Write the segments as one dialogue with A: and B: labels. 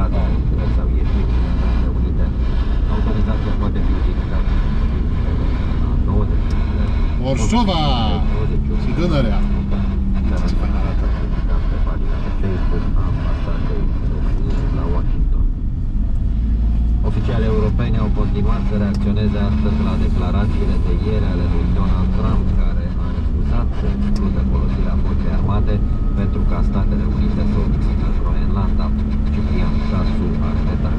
A: Statele Unite sau ieșit din Statele Unite. Autorizația poate fi utilizată la 90 de zile.
B: Orșova și Dunărea. Ce fain arată.
A: Pe pagina de Facebook a Ambasadei României la Washington. Oficiali europeni au continuat să reacționeze astăzi la declarațiile de ieri ale lui Donald Trump, care a refuzat să excludă folosirea forței armate pentru ca Statele Unite să obțină Groenlanda. Ciprian Sasu, Arteta.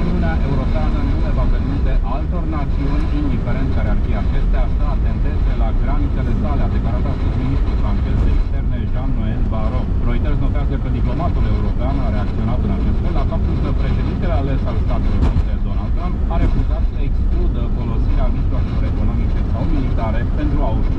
C: Uniunea Europeană nu le va permite altor națiuni, indiferent care ar fi acestea, să atenteze la granițele sale, a declarat astăzi ministrul francez de externe Jean-Noël Barrot. Reuters notează că diplomatul european a reacționat în acest fel la faptul că președintele ales al Statelor Unite, Donald Trump, a refuzat să excludă folosirea mijloacelor economice sau militare pentru a obține